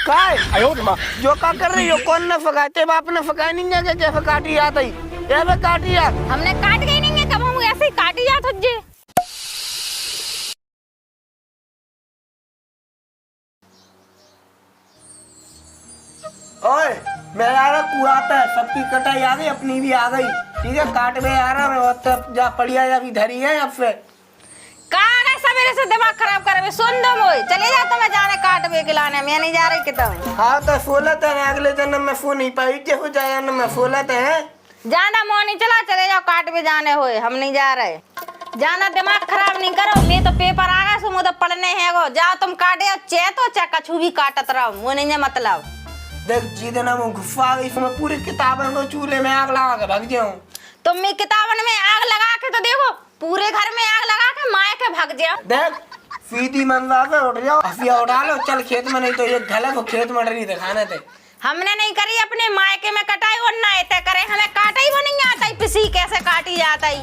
काय जो का कर रही हो? कौन न फकाते? बाप ने फकाई नहीं है क्या? फकाटी आता ही ये बे काटी यार। हमने काट गई नहीं है, कब हम ऐसे ही काटी जात हो जे। ओए मैं आ रहा कुआता है, सबकी कटाई आ गई, अपनी भी आ गई। ठीक है काट में आ रहा मैं, और जा पड़िया या भी धरी है अब से। सवेरे से दिमाग खराब करे। सुन दो मोई, चले जा तो मैं जाने काट बे के लाने, मैं नहीं जा रही कितम। हाँ तो सोलत है, अगले जन्म में फोन नहीं पाई के हो जाए न, मैं सोलत है जाना मोनी, चला चले जाओ काट बे जाने होए, हम नहीं जा रहे। जाना दिमाग खराब नहीं करो, मैं तो पेपर आ गया सो तो पढ़ने है गो। जाओ तुम काटे चे तो चे कछु भी काटत रहो, वो नहीं है मतलब। देख जिस दिन हम गुस्सा आ गई मैं पूरी किताबें को चूल्हे में आग लगा के भाग जाऊं। तुम मैं किताबन में आग लगा के तो देखो, पूरे घर में आग लगा के माए के भाग जाओ। देख सीधी मंजा पे उठ जाओ, हसिया उड़ा लो, चल खेत में, नहीं तो ये गलत हो खेत में डरी दिखाने थे। हमने नहीं करी अपने मायके में कटाई, और ना ऐसे करे, हमें काटा ही वो नहीं आता ही, पिसी कैसे काटी जाता ही।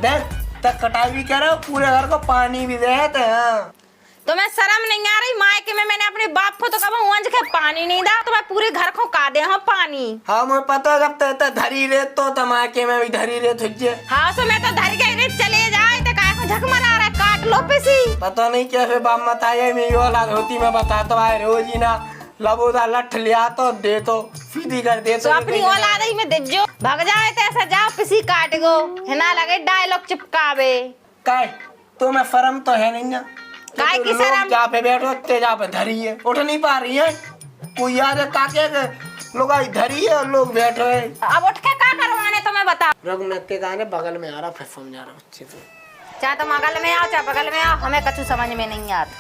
देख तक कटाई भी करे, पूरे घर को पानी भी देते हैं। तो मैं शर्म नहीं आ रही? मायके में मैंने अपने बाप को तो कभी वंज के पानी नहीं दा, तो मैं पूरे घर को का दे हाँ पानी। हाँ मुझे पता है, जब तक धरी रेत तो तमाके में भी धरी रेत हुज्जे। हाँ सो मैं तो धर गई रे, चले जाए तो काय को झक मरा रहा, काट लो पिसी। पता नहीं कैसे बाप मत आए, मेरी औलाद होती मैं बताता हूँ रोज ही ना, लबोदा लठ लिया तो दे तो सीधी कर दे तो अपनी औलाद ही में दे जो भाग जाए तो ऐसा जाओ पिसी काट गो, है ना लगे डायलॉग चिपकावे। काय तो मैं शर्म तो है नहीं, काय की शर्म? जहाँ पे बैठो तेजा पे धरी है, उठ नहीं पा रही है, कोई यार काके लोग आई धरी है और लोग बैठे है। अब उठ के क्या करवाने तुम्हें बता। रघुनाथ के गाने बगल में आ रहा, फिर समझा रहा अच्छे से। चाहे तुम बगल में आओ चाहे बगल में आओ, हमें कछु समझ में नहीं आता।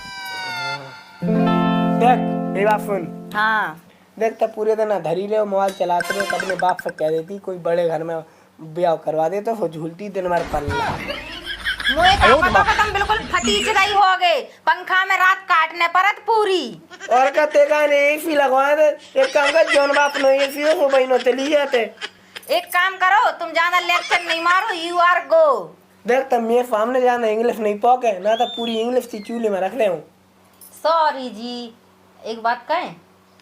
देख मेरी बात सुन। हाँ देख तब पूरे दिन धरी रहे मोबाइल चलाते रहे, अपने बाप से कह देती कोई बड़े घर में ब्याह करवा दे, तो वो झूलती दिन भर पल्ला। मुझे क्या पता कि तुम बिल्कुल फटीच रही हो गए, पंखा में रात काटने परत पूरी। और कहते गाने एसी लगवा दे, एक काम कर जौन बाप नो एसी हो वो बहनों चली जाते। एक काम करो, तुम ज्यादा लेक्चर नहीं मारो, यू आर गो। देख तब मेरे सामने जाना इंग्लिश नहीं पौके ना, तो पूरी इंग्लिश की चूल्हे में रख ले हूँ। सॉरी जी, एक बात कहें?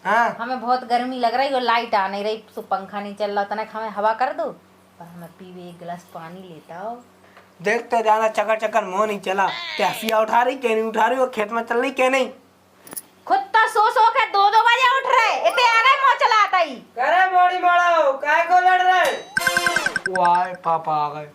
हाँ हमें बहुत गर्मी लग रही है, लाइट आ नहीं रही, तो पंखा नहीं चल रहा, तने हमें हवा कर दो, पर हमें पीवे एक गिलास पानी लेता हो। देखते जाना चक्कर चक्कर मोह नहीं चला, क्या हसिया उठा रही क्या नहीं उठा रही, और खेत में चल रही क्या नहीं। खुद तो सो के 2-2 बजे उठ रहे, इतने आ रहे मोह चलाता ही। करे मोड़ी मोड़ाओ, काय को लड़ रहे? वाह पापा आ गए।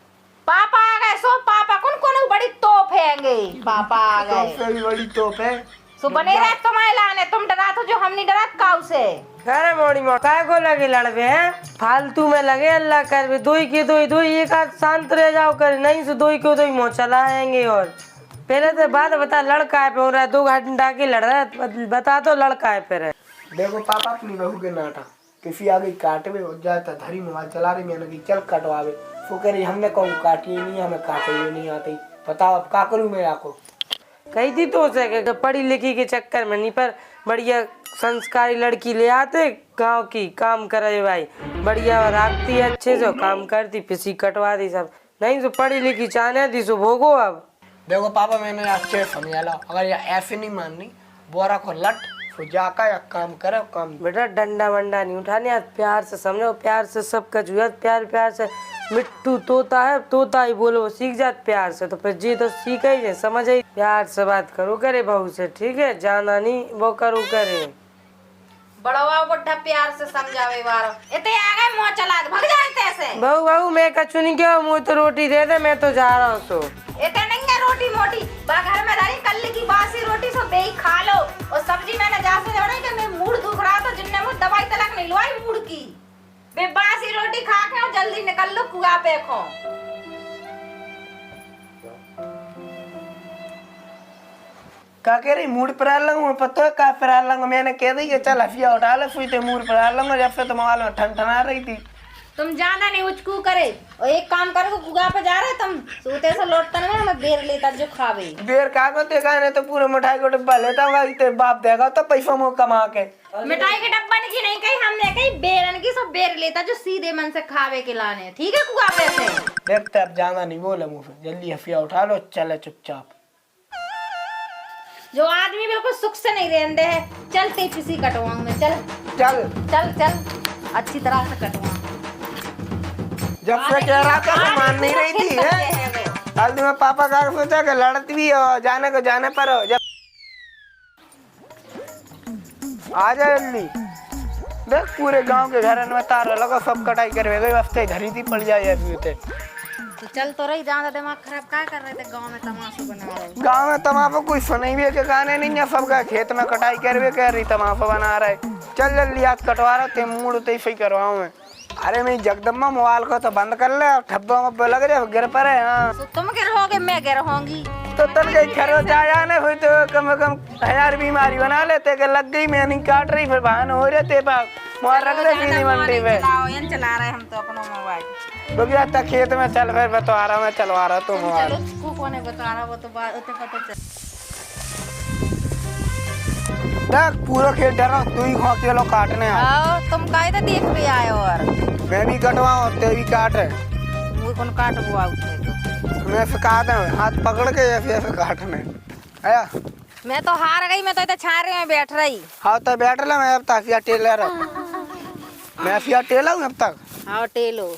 पापा आ गए सो, पापा कौन बड़ी तोप हैंगे, पापा आ गए। सबसे भी बड़ी तोप है सो बने रहे तुम्हारे लाने, तुम डरा तो जो हम नहीं डरा काऊ से। अरे मोड़ी मोड़ काय को लगे लड़बे हैं, फालतू में लगे अल्लाह कर दोई के दोई एक आध शांत रह जाओ कर, नहीं तो दोई को दोई मोह चलाएंगे। और पहले तो बात बता, लड़का है पे हो रहा है, 2 घंटा के लड़ रहा है, बता तो लड़का है पे रहे। देखो पापा अपनी बहू के नाटा किसी आ गई काटवे हो जाता, धरी मोबाइल चला रही, मैंने चल कटवावे, वो कह रही हमने कहूँ काटी नहीं, हमें काटे हुए नहीं आती, बताओ अब क्या करूँ मैं आपको। कही थी तो उसे कि पढ़ी लिखी के चक्कर में नहीं, पर बढ़िया संस्कारी लड़की ले आते गांव की, काम करे भाई, बढ़िया राखती अच्छे से, काम करती, पिसी कटवा दी सब, नहीं तो पढ़ी लिखी चाहने दी सो भोगो। अब देखो पापा मैंने अच्छे समझा ला, अगर ये ऐसे नहीं माननी बोरा को लट तो जाकर या काम करे काम। बेटा डंडा वंडा नहीं उठाने, आज प्यार से समझो, प्यार से सब कुछ हुआ, प्यार से मिट्टू तोता है, तोता ही बोलो सीख जात प्यार से, तो फिर जी तो सीख ही समझ ही, प्यार से बात करो करे बहू से, ठीक है, जाना नहीं वो करो करे। बड़वा बुढ़ा प्यार से समझावे वारो, इतने आ गए मोह चला दे, भाग जाते ऐसे। बहू मैं कछु नहीं किया, मुझे तो रोटी दे दे, मैं तो जा रहा हूँ। सो इतने नहीं है रोटी मोटी, घर में धरी कल की बासी रोटी सो बेही खा लो, और सब्जी मैंने जासे जोड़ी कि मैं मूड दुख रहा तो जिन्ने मुझे दवाई तलक नहीं लवाई मूड की, बे बासी रोटी खा के जल्दी निकल लो कुआ पे खो। क्या कह रही मूड पर लूंगा, पता है क्या पर लूंगा, मैंने कह दी कि चल हफिया उठा ले सुई, मूड पर लूंगा, जब से तो मोबाइल में ठन ठना रही थी। तुम ज्यादा नहीं उचकू करे और एक काम करो गुगा पे जा रहे तुम सूते से लौटता ना हमें बेर लेता जो खावे बेर का को ते गाने तो पूरे मिठाई को डब्बा लेता होगा तेरे बाप देगा तो पैसा मुँह कमा के। मिठाई के डब्बा की नहीं कही हमने कही बेरन की सब बेर लेता जो सीधे मन से खावे के लाने ठीक है गुगा पे से। देखते अब ज्यादा नहीं बोले मुँह से जल्दी हफिया उठा लो चले चुपचाप। जो आदमी बिल्कुल सुख से नहीं रहते है चलते किसी कटवाऊं में चल चल चल चल अच्छी तरह से कटवा। जब से कह रहा था तो मान नहीं रही थी है। कल मैं पापा का सोचा कि लड़ती भी हो जाने को जाने पर हो जब आ जा जल्दी देख पूरे गांव के घर में तार लगा सब कटाई करवे गई वास्ते धरी थी पड़ जाए अभी उते तो चल तो रही ज्यादा दिमाग खराब क्या कर रहे थे गांव में तमाशा बना रहे। गांव में तमाशा कोई सुनाई भी के गाने नहीं है सबका खेत में कटाई करवे कह रही तमाशा बना रहे। चल जल्दी आज कटवा रहा थे मूड तो सही करवाऊं मैं। अरे मैं जगदम्बा मोबाइल को तो बंद कर ले ठब्बा में लग जाए गिर पर है। हाँ तो तुम गिर होगे मैं गिर होंगी तो तन गई खरो जाने हुई तो कम से कम 1000 बीमारी बना लेते कि लग गई मैं नहीं काट रही फिर बहान हो रहे थे बाप मोबाइल रख दे पीली मंडी पे चला रहे हम तो अपना मोबाइल तो गया तक खेत में चल फिर बता रहा मैं चलवा रहा तू मोबाइल कौन बता रहा वो तो बात उसे पता चल। देख पूरा खेत डरा तू ही खा के लो काटने आओ तुम कायदा देख भी आए और मैं भी कटवाऊं ते भी काट वो कौन काट हुआ उठे तो मैं सिखाता हूँ हाथ पकड़ के ऐसे काटने आया। मैं तो हार गई मैं तो इधर छारे में बैठ रही। हाँ तो बैठ ला मैं अब तक टेलर मैं फिर टेलर हूँ अब तक। हाँ टेलो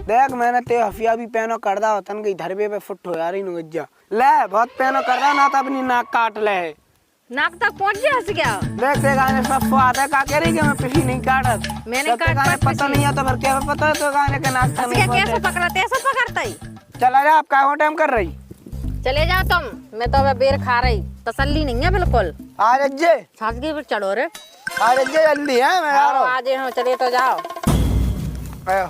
देख मैंने ते हफिया भी पहनो कर दा तन गई धरबे पे फुट हो यार इन गज्जा ले बहुत पहनो कर रहा ना तो अपनी नाक काट ले नाक तक पहुंच गया हंस गया। देख ते गाने सब स्वाद है का कह रही कि मैं पिसी नहीं काटत मैंने काट पता नहीं है तो फिर क्या पता है तो गाने के नाक का नहीं कैसे पकड़ते ऐसे पकड़ता ही। चला जा आप का टाइम कर रही चले जाओ तुम मैं तो अब बेर खा रही तसल्ली नहीं है बिल्कुल। आ जे सांस की फिर चढ़ो रे आ जे जल्दी है मैं आ रहा हूं। आज हम चलिए तो जाओ आयो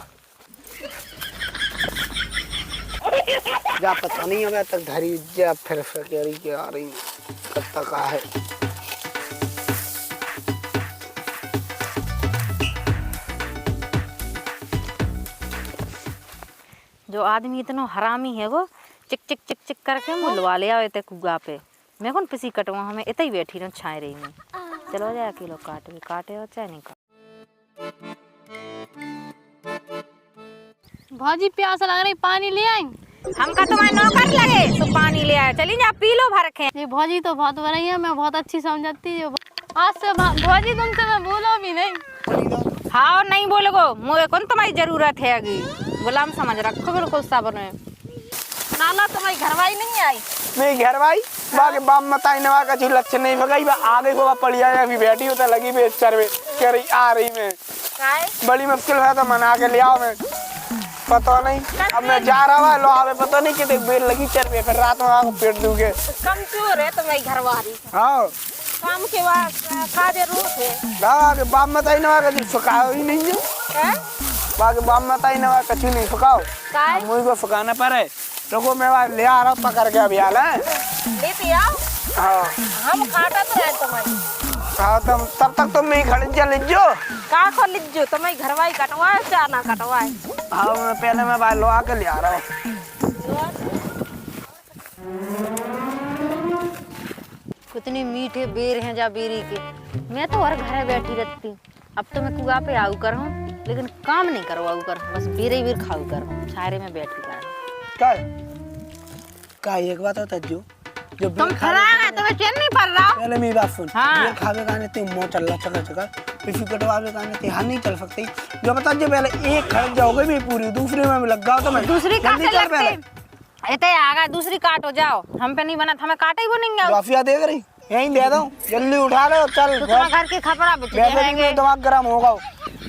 जा पता नहीं होगा तक धरी जा फिर कह रही कि आ रही कब तक आ है। जो आदमी इतना हरामी है वो चिक चिक चिक चिक करके मुलवा ले आए थे कुआ पे मैं कौन पिसी कटवा हमें इतना ही बैठी रहूं छाए रही में। चलो जाए किलो काटे हो चाहे नहीं काटे। भाजी प्यास लग रही पानी ले आई। हमका तुम्हारे नौकर लगे तो पानी ले आए चली जा पी लो भर के। ये भाजी तो बहुत बड़ी है मैं बहुत अच्छी समझती हूँ आज से भाजी तुमसे मैं बोलो भी नहीं। हाँ नहीं बोलोगो मुझे कौन तुम्हारी जरूरत है अभी गुलाम समझ रखो बिल्कुल सब में नाला तुम्हारी घरवाई नहीं आई। मेरी घरवाई बाके बाप मताई नवा का जो लक्षण नहीं भगाई बा आगे को पड़ जाए अभी बैठी होता लगी बे चरवे कह रही आ रही मैं बड़ी मुश्किल है तो मना के ले आओ मैं पता नहीं अब मैं जा रहा है लो आवे पता नहीं कितने बेर लगी चरवे फिर रात में आके पेट दूंगे कमजोर है तुम्हारी घरवाली। हाँ काम के बाद खादे रूप है बाके बाप मताई नवा का जो सुखाओ ही नहीं जो बाकी बाप मताई नवा कछु नहीं सुखाओ मुझे को सुखाना पड़े रुको मैं ले आ रहा हूँ पकड़ के अभी हाल है लेते आओ। हाँ हम खाटा तो है तुम्हारी। हाँ तब तक तुम नहीं खड़े जा लिजो का खो लिजो तुम्हारी घरवाई कटवाए चार ना कटवाए। हाँ मैं पहले मैं बाहर लो आके ले आ रहा हूँ। कितने मीठे बेर हैं जा बेरी के मैं तो हर घर बैठी रहती अब तो मैं कुआ पे आऊ कर हूँ लेकिन काम नहीं करवाऊ कर बस बेरे बेर खाऊ कर हूँ छारे में बैठी कर का एक बात होता जो जो तुम खड़ा है तुम्हें चैन नहीं पड़ रहा। पहले मेरी बात सुन हाँ। ये खावे गाने ते मोह चल रहा चका चका पिछू कटवावे गाने ते हाँ नहीं चल सकती जो बता जो पहले एक खड़ जाओगे भी पूरी दूसरे में लग जाओ तो मैं दूसरी काटे लगते इतने आगा दूसरी काटो जाओ हम पे नहीं बना हमें काटे ही वो नहीं काफिया देख रही यहीं दे दो जल्दी उठा लो चल तो तुम्हारे घर के खपड़ा वैसे दिमाग गर्म होगा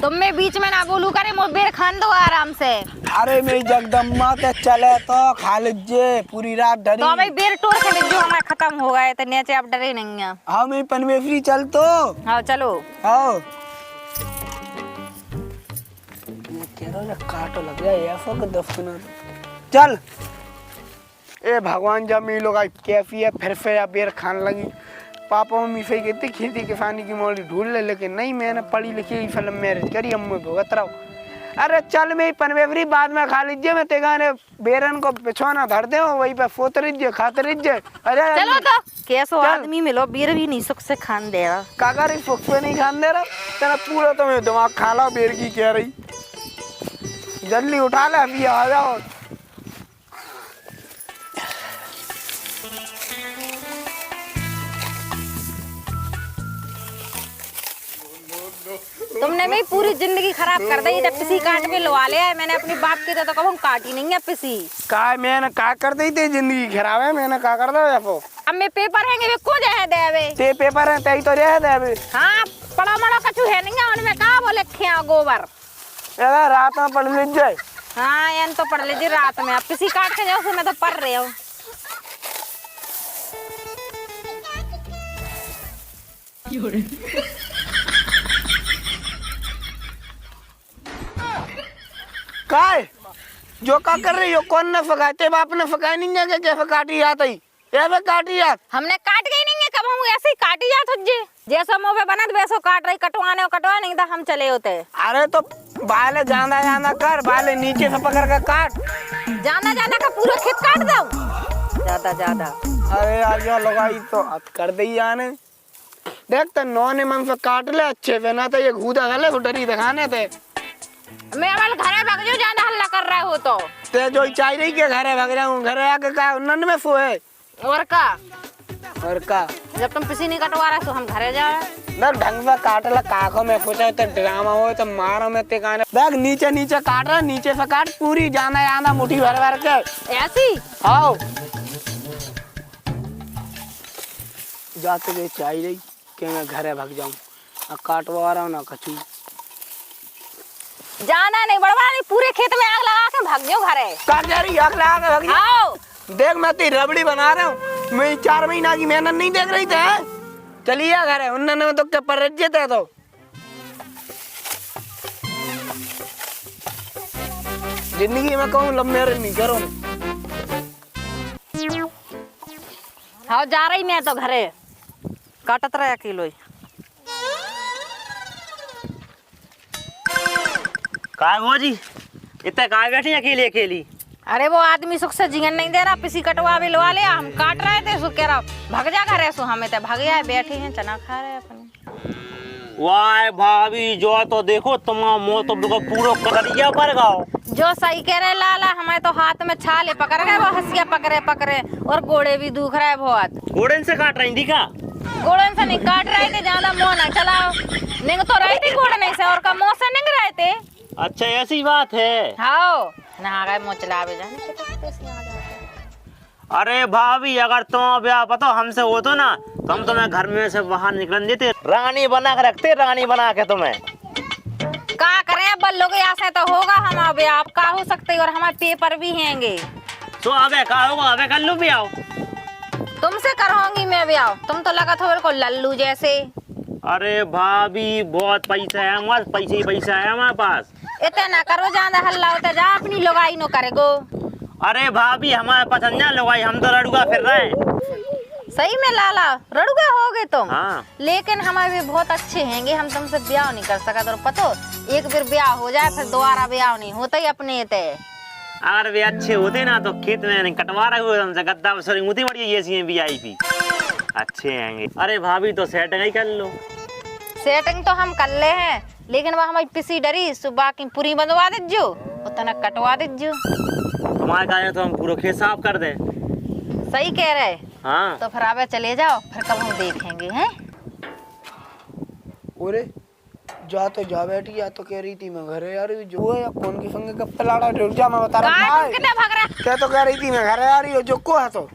तुम में बीच में ना बोलू करे मुझ बेर खान दो आराम से। अरे मेरी जगदम्बा ते चले तो खा लीजिए पूरी रात डरी तो भाई बेर तोड़ के जो हमारा खत्म हो गए तो नीचे आप डरे नहीं है। हाँ मेरी पनवे फ्री चल तो हाँ चलो आओ काटो लग जाए ऐसा को दफना चल ए भगवान जब मी लोग कैफी है फिर या बेर खान लगी पापा मम्मी सही कहते खेती किसानी की मौली ढूंढ ले, लेकिन नहीं, मैंने पढ़ी लिखी की फिल्म मैरिज करी, अम्मे भुगत रहा हूँ। अरे चल मैं पनवेवरी बाद में खा लीजिए, मैं तेगाने बेरन को बिछौना धर दे वहीं पे फोत लीजिए खाते लीजिए। अरे चलो तो कैसो आदमी मिलो बीर भी नहीं सुख से खान दे रहा। काका रे सुख से नहीं खान दे रहा तेरा पूरा, तो मैं दिमाग खा ला बेर की कह रही। जल्दी उठा ले अभी आ जाओ। तुमने भी पूरी जिंदगी खराब कर दी। जब पिसी काट में लवा लिया है मैंने अपनी बाप की, तो कहूँ काटी नहीं है पिसी। का मैंने का कर दी थी, जिंदगी खराब है, मैंने का कर दो यापो। अब मैं पेपर है वे को जाए देवे ते पेपर है तई तो रह दे अभी। हाँ पड़ा मड़ा कछु है नहीं, उनमें का बोले खिया गोबर। यार रात में पढ़ लीजिए। हाँ यान तो पढ़ लीजिए रात में। अब पिसी काट के जाओ, मैं तो पढ़ रही हूँ। काय जो का कर रही हो, कौन ने फकाते बाप ने फकाई नहीं है, कैसे काटी जात ही ऐसे काटी जात। हमने काट गई नहीं है, कब हम ऐसे ही काटी जात तुझे जैसा मुंह पे बनत वैसो काट रही। कटवाने और कटवा नहीं था हम चले होते। अरे तो बाले जाना जाना कर, बाले नीचे से पकड़ कर काट। जाना जाना का पूरा खेत काट दो ज्यादा ज्यादा। अरे यार जो लगाई तो हद कर दी जाने। देख तो नौने मन से काट ले अच्छे से, ना तो ये घूदा गले को डरी दिखाने थे। मैं अपने घरे भाग जाऊं, ज्यादा हल्ला कर रहे हो तो। ते जो चाहिए नहीं के घरे भाग जाऊं, घरे आके का नन में सोए और का जब तुम पिसी नहीं कटवा रहे तो हम घरे जा रहे। देख ढंग से काट ला, काखों में पूछे तो ड्रामा हो तो मारो में ते गाने। देख नीचे नीचे काट रहा, नीचे से काट पूरी जाना जाना मुट्ठी भर भर के ऐसी। आओ जाते गए चाहिए रही कि मैं घरे भाग जाऊं, ना काटवा रहा हूँ ना कछु। जाना नहीं बड़वा नहीं, पूरे खेत में आग लगा के भाग जाओ घरे। काट जा रही आग लगा के भाग जाऊं। आओ देख मैं तेरी रबड़ी बना रहा हूँ, मैं 4 महीना की मेहनत नहीं देख रही थे। चलिए घरे उन्होंने तो क्या परज्जित है। तो जिंदगी में कहूँ लव मैरिज नहीं करो। हाँ जा रही मैं तो घरे, काटत रहे अकेलो ही। काय वो जी इतने काय बैठी अकेली अकेली? अरे वो आदमी सुख से जीवन नहीं दे रहा, पिसी कटवा भी लवा लिया। हम काट रहे थे, सो कह रहा भाग जा घरे। सो हमें तो भाग गया, बैठे हैं चना खा रहे अपने। वाह भाभी जो तो देखो तुम्हारा मुंह तो बिल्कुल पूरा कतरिया पर गाओ। जो सही कह रहे लाला, हमें तो हाथ में छाले पकड़ गए, वो हंसिया पकड़े पकड़े, और गोड़े भी दुख रहे बहुत। घोड़े से काट रही थी क्या? गोड़े से नहीं काट रहे थे, ज्यादा मुँह ना चलाओ। निंग तो रहे थे गोड़े नहीं से, और का मुँह से निंग रहे थे। अच्छा ऐसी बात है। हाँ नहा गए मुँह चलावे जाने। अरे भाभी अगर तुम ब्याह पता हमसे हो तो ना, तो हम तुम्हें घर में से बाहर निकल देते, रानी बना के रखते, रानी बना के तुम्हें। का करें बल्लो के यहाँ से तो होगा हम अब आप का हो सकते, और हमारे पेपर भी हैंगे। तो अबे का होगा, अबे कर लो ब्याह। तुमसे करवाऊंगी मैं ब्याह, तुम तो लगा था को लल्लू जैसे। अरे भाभी बहुत पैसा है हमारे, पैसे ही पैसा है हमारे पास। इतना ना करो, ज्यादा हल्ला होता जा, अपनी लोगाई नो करेगो। अरे भाभी हमारे पसंद ना लोगाई, हम तो रड़ुआ फिर रहे हैं। सही में लाला रड़ुआ हो गए तुम। हाँ। लेकिन हमारे भी बहुत अच्छे हैंगे, हम तुमसे ब्याह नहीं कर सका। तो पतो एक बार ब्याह हो जाए फिर दोबारा ब्याह नहीं होता ही अपने ते। अगर वे अच्छे होते ना तो खेत में नहीं कटवा रहे हुए हमसे गद्दा सॉरी मुती बड़ी ये सी VIP अच्छे आएंगे। अरे भाभी तो सेटिंग ही कर लो। सेटिंग तो हम कर ले हैं, लेकिन वह हमारी पिसी डरी सुबह की पूरी बंधवा दीजो, उतना कटवा दीजो। हमारे कहा तो हम पूरा खेत साफ कर दे। सही कह रहे। हाँ तो फिर आवे चले जाओ, फिर कब हम देखेंगे हैं। ओरे जा तो जा बैठी, या तो कह रही थी मैं घरे आ रही हूँ। जो है कौन की संगे कब तलाड़ा रुक जा, मैं बता रहा हूँ। कितने भाग रहा? क्या तो कह रही थी मैं घरे आ रही हूँ, जो को है तो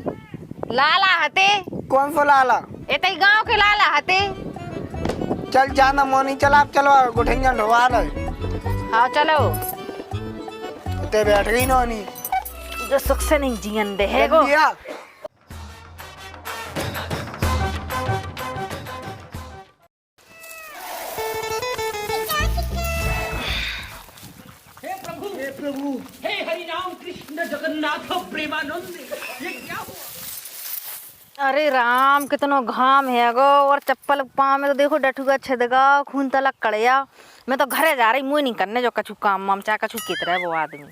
लाला हते। कौन सा लाला? इतने गांव के लाला हते। चल जाना मोनी, चल आप चलो गुठिया ढोवा ले। हाँ चलो। ते बैठ गई नौनी, जो सुख से नहीं जीवन दे है वो। प्रभु हे हरि राम कृष्ण जगन्नाथ प्रेमानंद, ये क्या हुआ? अरे राम कितना घाम है गो और चप्पल पाँव में तो देखो डठुआ छेदगा खून तलक कड़िया। मैं तो घरे जा रही मुँह नहीं करने जो कछु काम वाम चाहे कछु कित रहे वो आदमी।